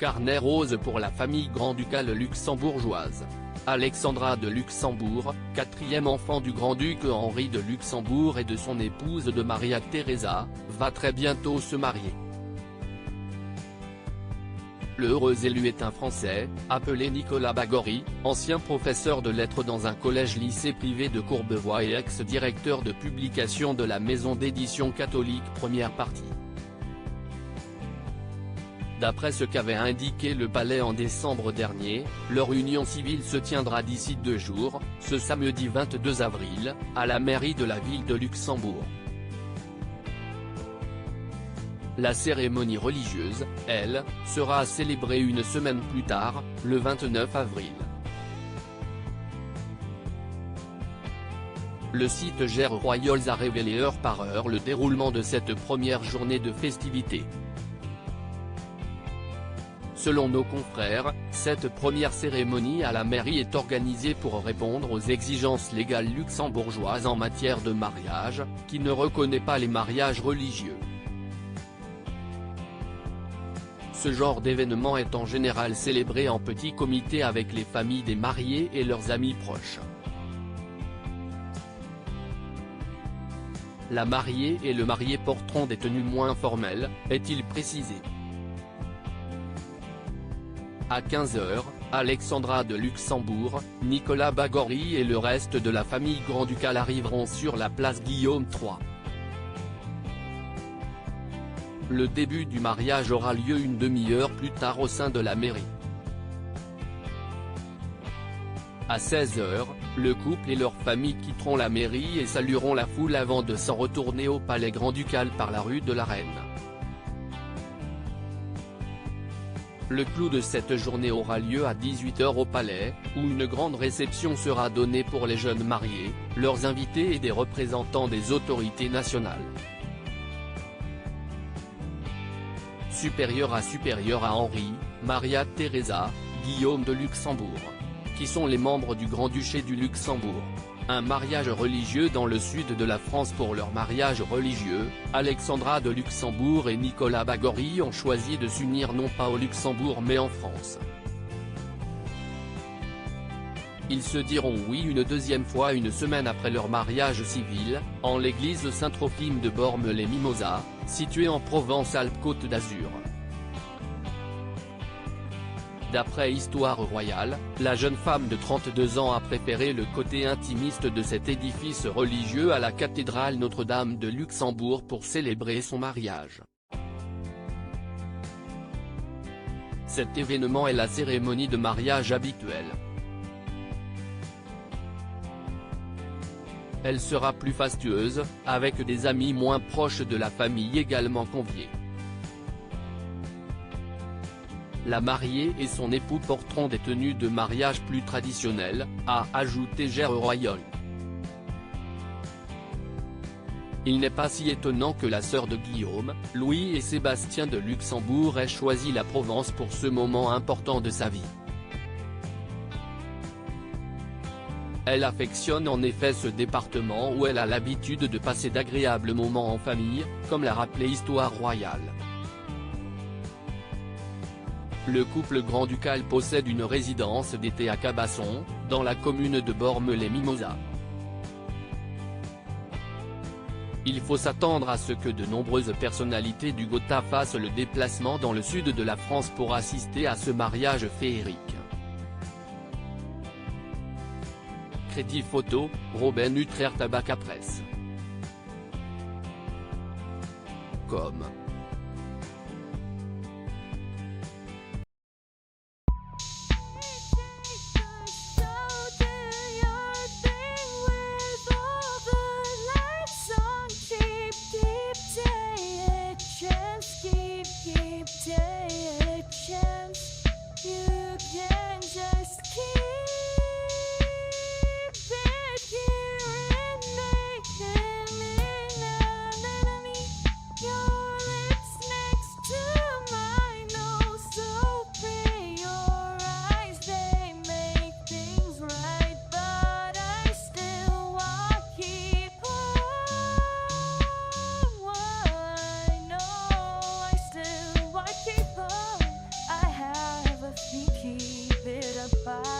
carnet rose pour la famille grand-ducale luxembourgeoise. Alexandra de Luxembourg, quatrième enfant du grand-duc Henri de Luxembourg et de son épouse de Maria Theresa, va très bientôt se marier. Le heureux élu est un Français, appelé Nicolas Bagory, ancien professeur de lettres dans un collège-lycée privé de Courbevoie et ex-directeur de publication de la maison d'édition catholique Première Partie. D'après ce qu'avait indiqué le palais en décembre dernier, leur union civile se tiendra d'ici 2 jours, ce samedi 22 avril, à la mairie de la ville de Luxembourg. La cérémonie religieuse, elle, sera célébrée une semaine plus tard, le 29 avril. Le site GR Royals a révélé heure par heure le déroulement de cette première journée de festivités. Selon nos confrères, cette première cérémonie à la mairie est organisée pour répondre aux exigences légales luxembourgeoises en matière de mariage, qui ne reconnaît pas les mariages religieux. Ce genre d'événement est en général célébré en petit comité avec les familles des mariés et leurs amis proches. La mariée et le marié porteront des tenues moins formelles, est-il précisé. À 15 h, Alexandra de Luxembourg, Nicolas Bagory et le reste de la famille grand-ducale arriveront sur la place Guillaume III. Le début du mariage aura lieu une demi-heure plus tard au sein de la mairie. À 16 h, le couple et leur famille quitteront la mairie et salueront la foule avant de s'en retourner au palais grand-ducal par la rue de la Reine. Le clou de cette journée aura lieu à 18 h au palais, où une grande réception sera donnée pour les jeunes mariés, leurs invités et des représentants des autorités nationales. Supérieur à Henri, Maria Theresa, Guillaume de Luxembourg. Qui sont les membres du Grand-Duché du Luxembourg. Un mariage religieux dans le sud de la France. Pour leur mariage religieux, Alexandra de Luxembourg et Nicolas Bagory ont choisi de s'unir non pas au Luxembourg mais en France. Ils se diront oui une deuxième fois une semaine après leur mariage civil, en l'église Saint-Trophime de Bormes-les-Mimosas, située en Provence-Alpes-Côte d'Azur. D'après Histoire Royale, la jeune femme de 32 ans a préféré le côté intimiste de cet édifice religieux à la cathédrale Notre-Dame de Luxembourg pour célébrer son mariage. Cet événement est la cérémonie de mariage habituelle. Elle sera plus fastueuse, avec des amis moins proches de la famille également conviés. La mariée et son époux porteront des tenues de mariage plus traditionnelles, a ajouté GR Royals. Il n'est pas si étonnant que la sœur de Guillaume, Louis et Sébastien de Luxembourg ait choisi la Provence pour ce moment important de sa vie. Elle affectionne en effet ce département où elle a l'habitude de passer d'agréables moments en famille, comme l'a rappelé Histoire Royale. Le couple grand-ducal possède une résidence d'été à Cabasson, dans la commune de Bormes-les-Mimosas. Il faut s'attendre à ce que de nombreuses personnalités du Gotha fassent le déplacement dans le sud de la France pour assister à ce mariage féerique. Crédit photo, Robin Utrecht Tabac Presse. Com. pas.